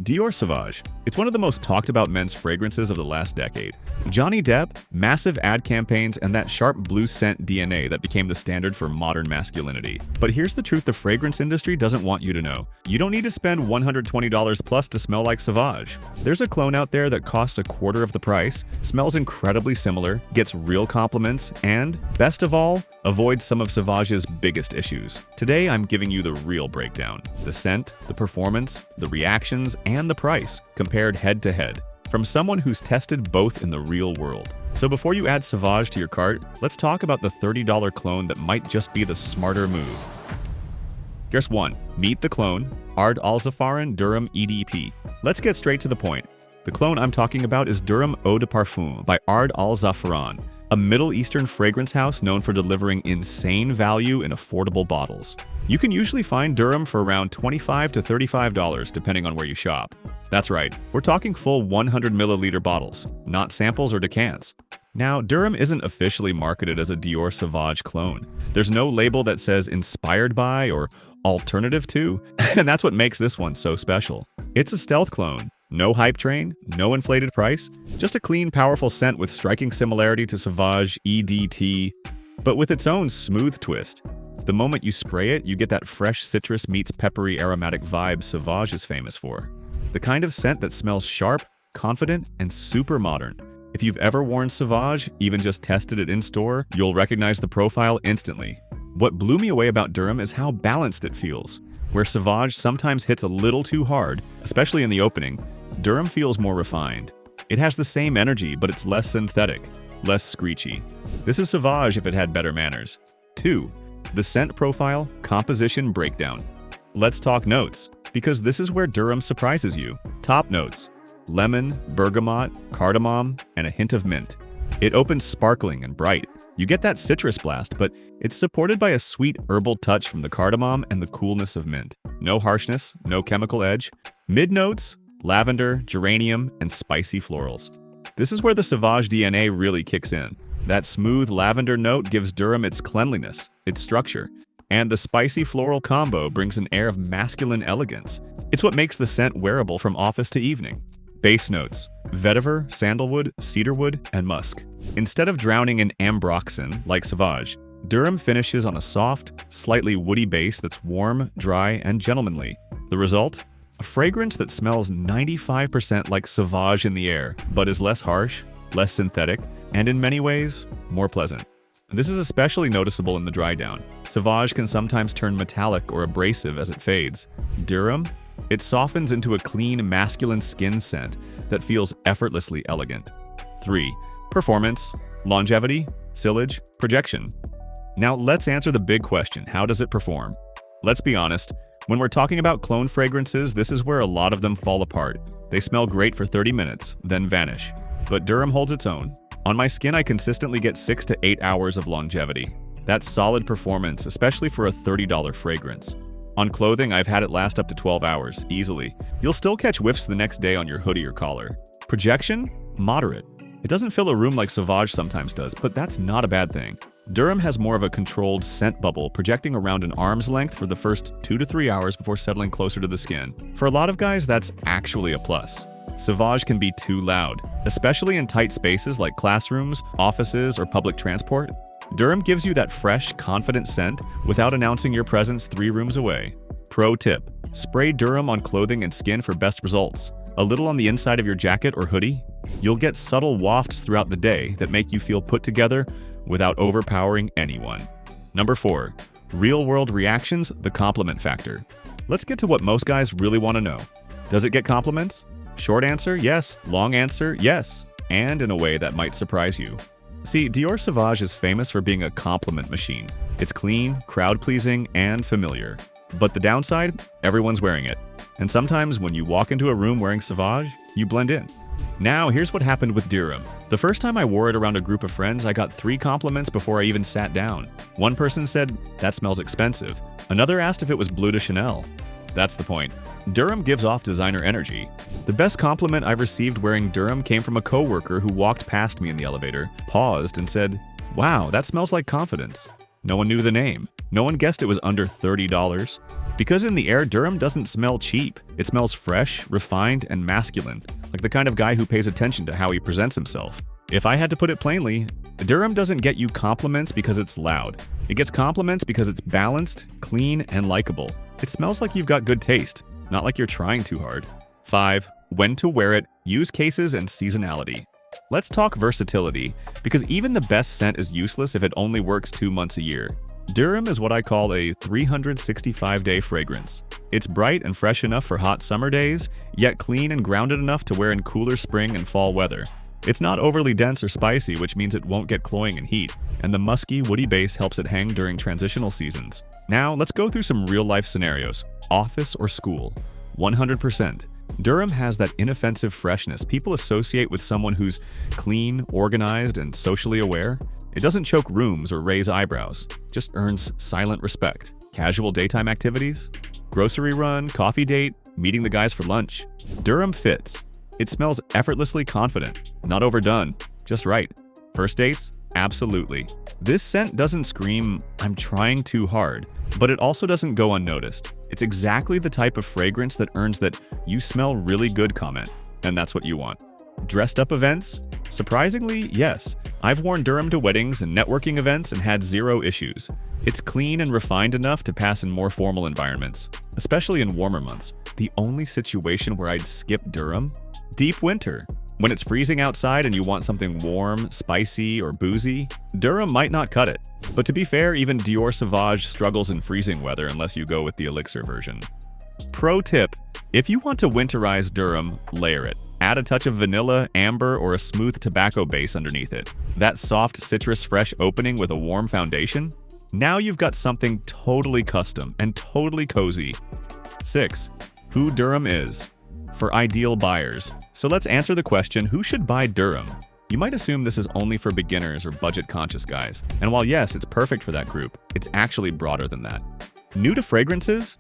Dior SAUVAGE. It's one of the most talked about men's fragrances of the last decade. Johnny Depp, massive ad campaigns, and that sharp blue scent DNA that became the standard for modern masculinity. But here's the truth the fragrance industry doesn't want you to know. You don't need to spend $120 plus to smell like SAUVAGE. There's a cologne out there that costs a quarter of the price, smells incredibly similar, gets real compliments, and, best of all, avoids some of SAUVAGE's biggest issues. Today, I'm giving you the real breakdown. The scent, the performance, the reactions, and the price, compared head to head, from someone who's tested both in the real world. So before you add SAUVAGE to your cart, let's talk about the $30 clone that might just be the smarter move. Here's one. Meet the clone, Ard Alzafaran Durham EDP. Let's get straight to the point. The clone I'm talking about is Durham Eau de Parfum by Ard Alzafaran, a Middle Eastern fragrance house known for delivering insane value in affordable bottles. You can usually find Durham for around $25 to $35 depending on where you shop. That's right, we're talking full 100 milliliter bottles, not samples or decants. Now, Durham isn't officially marketed as a Dior SAUVAGE clone. There's no label that says inspired by or alternative to, and that's what makes this one so special. It's a stealth clone. No hype train, no inflated price, just a clean, powerful scent with striking similarity to SAUVAGE EDT, but with its own smooth twist. The moment you spray it, you get that fresh citrus meets peppery aromatic vibe SAUVAGE is famous for. The kind of scent that smells sharp, confident, and super modern. If you've ever worn SAUVAGE, even just tested it in store, you'll recognize the profile instantly. What blew me away about Durham is how balanced it feels. Where SAUVAGE sometimes hits a little too hard, especially in the opening, Durham feels more refined. It has the same energy, but it's less synthetic, less screechy. This is SAUVAGE if it had better manners. 2. The scent profile, composition breakdown. Let's talk notes, because this is where Durham surprises you. Top notes: lemon, bergamot, cardamom, and a hint of mint. It opens sparkling and bright. You get that citrus blast, but it's supported by a sweet herbal touch from the cardamom and the coolness of mint. No harshness, no chemical edge. Mid notes: lavender, geranium, and spicy florals. This is where the SAUVAGE DNA really kicks in. That smooth lavender note gives Durham its cleanliness, its structure, and the spicy floral combo brings an air of masculine elegance. It's what makes the scent wearable from office to evening. Base notes: vetiver, sandalwood, cedarwood, and musk. Instead of drowning in ambroxan like SAUVAGE, Durham finishes on a soft, slightly woody base that's warm, dry, and gentlemanly. The result? A fragrance that smells 95% like SAUVAGE in the air, but is less harsh, less synthetic, and in many ways, more pleasant. This is especially noticeable in the dry down. SAUVAGE can sometimes turn metallic or abrasive as it fades. Durham? It softens into a clean, masculine skin scent that feels effortlessly elegant. 3. Performance, longevity, sillage, projection. Now let's answer the big question: how does it perform? Let's be honest, when we're talking about clone fragrances, this is where a lot of them fall apart. They smell great for 30 minutes, then vanish. But Durham holds its own. On my skin, I consistently get 6 to 8 hours of longevity. That's solid performance, especially for a $30 fragrance. On clothing, I've had it last up to 12 hours, easily. You'll still catch whiffs the next day on your hoodie or collar. Projection? Moderate. It doesn't fill a room like SAUVAGE sometimes does, but that's not a bad thing. Durham has more of a controlled scent bubble, projecting around an arm's length for the first 2 to 3 hours before settling closer to the skin. For a lot of guys, that's actually a plus. SAUVAGE can be too loud, especially in tight spaces like classrooms, offices, or public transport. Durham gives you that fresh, confident scent without announcing your presence 3 rooms away. Pro tip: spray Durham on clothing and skin for best results. A little on the inside of your jacket or hoodie. You'll get subtle wafts throughout the day that make you feel put together without overpowering anyone. Number 4. Real-world reactions, the compliment factor. Let's get to what most guys really want to know. Does it get compliments? Short answer, yes. Long answer, yes. And in a way that might surprise you. See, Dior SAUVAGE is famous for being a compliment machine. It's clean, crowd-pleasing, and familiar. But the downside? Everyone's wearing it. And sometimes when you walk into a room wearing SAUVAGE, you blend in. Now, here's what happened with Durham. The first time I wore it around a group of friends, I got 3 compliments before I even sat down. One person said, "That smells expensive." Another asked if it was Bleu de Chanel. That's the point. Durham gives off designer energy. The best compliment I've received wearing Durham came from a coworker who walked past me in the elevator, paused, and said, "Wow, that smells like confidence." No one knew the name. No one guessed it was under $30. Because in the air, Durham doesn't smell cheap. It smells fresh, refined, and masculine, like the kind of guy who pays attention to how he presents himself. If I had to put it plainly, Durham doesn't get you compliments because it's loud. It gets compliments because it's balanced, clean, and likable. It smells like you've got good taste, not like you're trying too hard. 5. When to wear it, use cases, and seasonality. Let's talk versatility, because even the best scent is useless if it only works 2 months a year. Durham is what I call a 365-day fragrance. It's bright and fresh enough for hot summer days, yet clean and grounded enough to wear in cooler spring and fall weather. It's not overly dense or spicy, which means it won't get cloying in heat, and the musky, woody base helps it hang during transitional seasons. Now, let's go through some real-life scenarios. Office or school. 100%. Durham has that inoffensive freshness people associate with someone who's clean, organized, and socially aware. It doesn't choke rooms or raise eyebrows, just earns silent respect. Casual daytime activities? Grocery run, coffee date, meeting the guys for lunch. Durham fits. It smells effortlessly confident, not overdone, just right. First dates? Absolutely. This scent doesn't scream, "I'm trying too hard," but it also doesn't go unnoticed. It's exactly the type of fragrance that earns that "you smell really good" comment, and that's what you want. Dressed up events? Surprisingly, yes. I've worn Durham to weddings and networking events and had zero issues. It's clean and refined enough to pass in more formal environments, especially in warmer months. The only situation where I'd skip Durham? Deep winter. When it's freezing outside and you want something warm, spicy, or boozy, Durham might not cut it. But to be fair, even Dior SAUVAGE struggles in freezing weather unless you go with the elixir version. Pro tip: if you want to winterize Durham, layer it. Add a touch of vanilla, amber, or a smooth tobacco base underneath it. That soft citrus fresh opening with a warm foundation? Now you've got something totally custom and totally cozy. 6. Who Durham is. For ideal buyers. So let's answer the question, who should buy Durham? You might assume this is only for beginners or budget-conscious guys. And while yes, it's perfect for that group, it's actually broader than that. New to fragrances?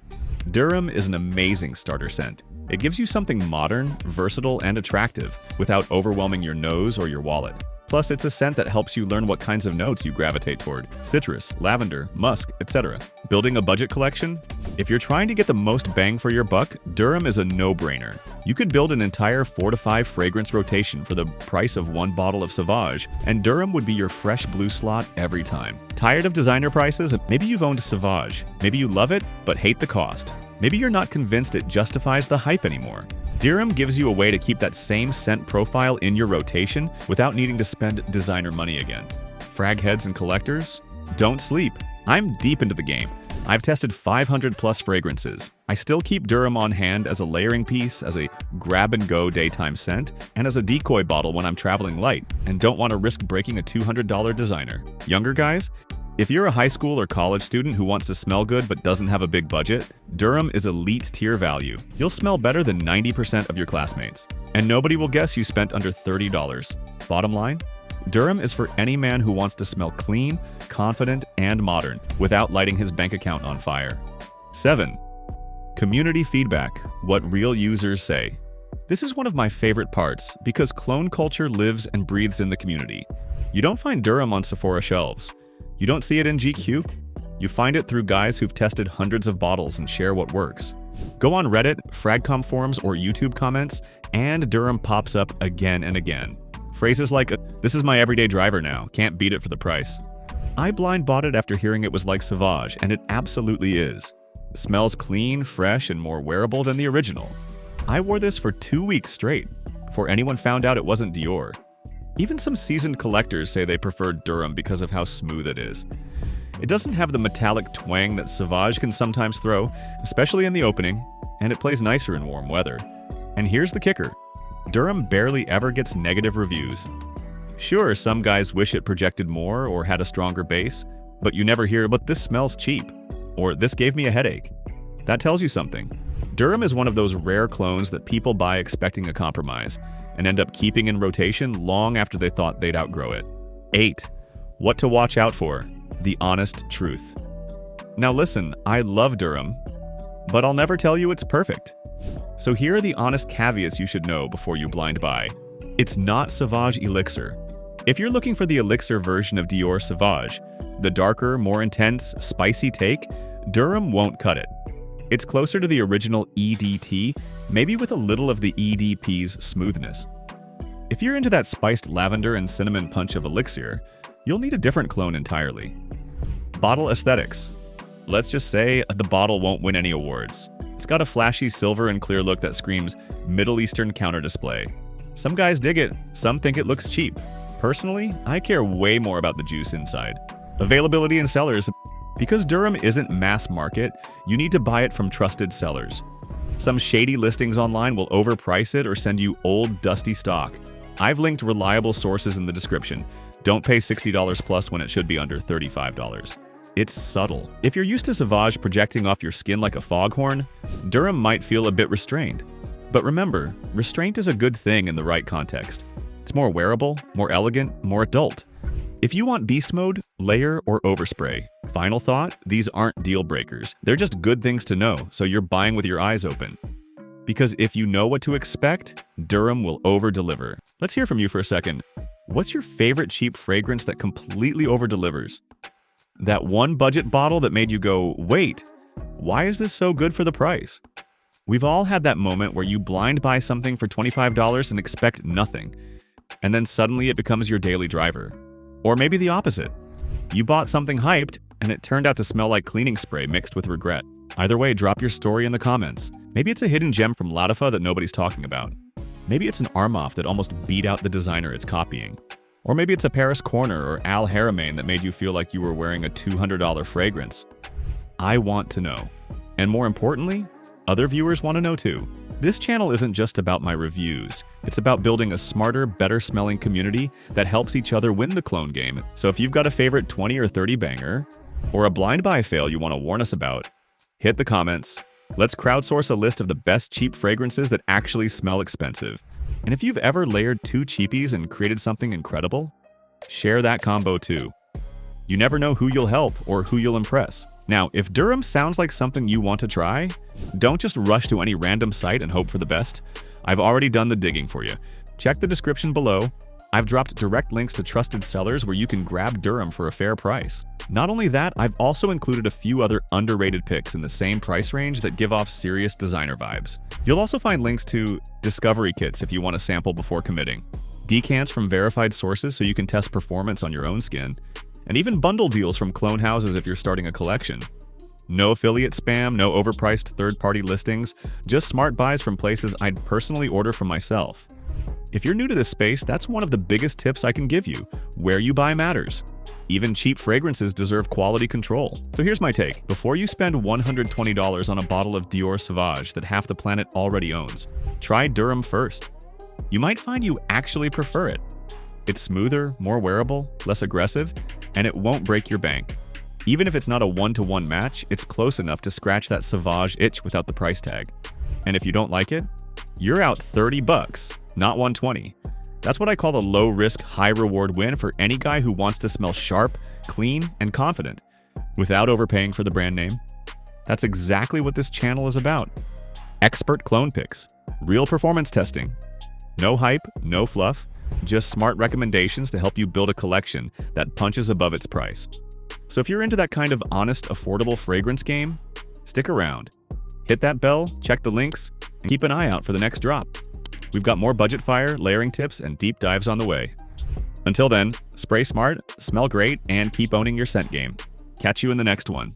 Durham is an amazing starter scent. It gives you something modern, versatile, and attractive without overwhelming your nose or your wallet. Plus, it's a scent that helps you learn what kinds of notes you gravitate toward: citrus, lavender, musk, etc. Building a budget collection? If you're trying to get the most bang for your buck, Durham is a no-brainer. You could build an entire 4 to 5 fragrance rotation for the price of 1 bottle of Sauvage, and Durham would be your fresh blue slot every time. Tired of designer prices? Maybe you've owned Sauvage. Maybe you love it, but hate the cost. Maybe you're not convinced it justifies the hype anymore. Durham gives you a way to keep that same scent profile in your rotation without needing to spend designer money again. Frag heads and collectors? Don't sleep. I'm deep into the game. I've tested 500 plus fragrances. I still keep Durham on hand as a layering piece, as a grab-and-go daytime scent, and as a decoy bottle when I'm traveling light and don't want to risk breaking a $200 designer. Younger guys? If you're a high school or college student who wants to smell good but doesn't have a big budget, Durham is elite tier value. You'll smell better than 90% of your classmates. And nobody will guess you spent under $30. Bottom line? Durham is for any man who wants to smell clean, confident, and modern without lighting his bank account on fire. 7. Community feedback. What real users say. This is one of my favorite parts because clone culture lives and breathes in the community. You don't find Durham on Sephora shelves. You don't see it in GQ. You find it through guys who've tested hundreds of bottles and share what works. Go on Reddit, Fragcom forums, or YouTube comments, and Durham pops up again and again. Phrases like, "This is my everyday driver now, can't beat it for the price." I blind bought it after hearing it was like Sauvage, and it absolutely is. It smells clean, fresh, and more wearable than the original. I wore this for 2 weeks straight, before anyone found out it wasn't Dior. Even some seasoned collectors say they prefer Durham because of how smooth it is. It doesn't have the metallic twang that Sauvage can sometimes throw, especially in the opening, and it plays nicer in warm weather. And here's the kicker. Durham barely ever gets negative reviews. Sure, some guys wish it projected more or had a stronger base, but you never hear, "But this smells cheap," or "This gave me a headache." That tells you something. Durham is one of those rare clones that people buy expecting a compromise and end up keeping in rotation long after they thought they'd outgrow it. 8. What to watch out for. The honest truth. Now listen, I love Durham, but I'll never tell you it's perfect. So here are the honest caveats you should know before you blind buy. It's not Sauvage Elixir. If you're looking for the Elixir version of Dior Sauvage, the darker, more intense, spicy take, Durham won't cut it. It's closer to the original EDT, maybe with a little of the EDP's smoothness. If you're into that spiced lavender and cinnamon punch of elixir, you'll need a different clone entirely. Bottle aesthetics. Let's just say the bottle won't win any awards. It's got a flashy silver and clear look that screams Middle Eastern counter display. Some guys dig it, some think it looks cheap. Personally, I care way more about the juice inside. Availability in sellers. Because Durham isn't mass market, you need to buy it from trusted sellers. Some shady listings online will overprice it or send you old, dusty stock. I've linked reliable sources in the description. Don't pay $60 plus when it should be under $35. It's subtle. If you're used to Sauvage projecting off your skin like a foghorn, Durham might feel a bit restrained. But remember, restraint is a good thing in the right context. It's more wearable, more elegant, more adult. If you want beast mode, layer or overspray. Final thought, these aren't deal breakers. They're just good things to know, so you're buying with your eyes open. Because if you know what to expect, Durham will over-deliver. Let's hear from you for a second. What's your favorite cheap fragrance that completely over-delivers? That one budget bottle that made you go, wait, why is this so good for the price? We've all had that moment where you blind buy something for $25 and expect nothing, and then suddenly it becomes your daily driver. Or maybe the opposite. You bought something hyped, and it turned out to smell like cleaning spray mixed with regret. Either way, drop your story in the comments. Maybe it's a hidden gem from Latifa that nobody's talking about. Maybe it's an Armaf that almost beat out the designer it's copying. Or maybe it's a Paris Corner or Al Haramain that made you feel like you were wearing a $200 fragrance. I want to know. And more importantly, other viewers want to know too. This channel isn't just about my reviews. It's about building a smarter, better-smelling community that helps each other win the clone game. So if you've got a favorite 20 or 30 banger, or a blind buy fail you want to warn us about, hit the comments. Let's crowdsource a list of the best cheap fragrances that actually smell expensive. And if you've ever layered 2 cheapies and created something incredible, share that combo too. You never know who you'll help or who you'll impress. Now, if Durham sounds like something you want to try, don't just rush to any random site and hope for the best. I've already done the digging for you. Check the description below. I've dropped direct links to trusted sellers where you can grab Durham for a fair price. Not only that, I've also included a few other underrated picks in the same price range that give off serious designer vibes. You'll also find links to discovery kits if you want to sample before committing, decants from verified sources so you can test performance on your own skin, and even bundle deals from clone houses if you're starting a collection. No affiliate spam, no overpriced third-party listings, just smart buys from places I'd personally order from myself. If you're new to this space, that's one of the biggest tips I can give you. Where you buy matters. Even cheap fragrances deserve quality control. So here's my take. Before you spend $120 on a bottle of Dior SAUVAGE that half the planet already owns, try Durham first. You might find you actually prefer it. It's smoother, more wearable, less aggressive, and it won't break your bank. Even if it's not a one-to-one match, it's close enough to scratch that Sauvage itch without the price tag. And if you don't like it, you're out $30, not $120. That's what I call the low-risk, high-reward win for any guy who wants to smell sharp, clean, and confident, without overpaying for the brand name. That's exactly what this channel is about. Expert clone picks, real performance testing. No hype, no fluff, just smart recommendations to help you build a collection that punches above its price. So if you're into that kind of honest, affordable fragrance game, stick around. Hit that bell, check the links, and keep an eye out for the next drop. We've got more budget fire, layering tips, and deep dives on the way. Until then, spray smart, smell great, and keep owning your scent game. Catch you in the next one.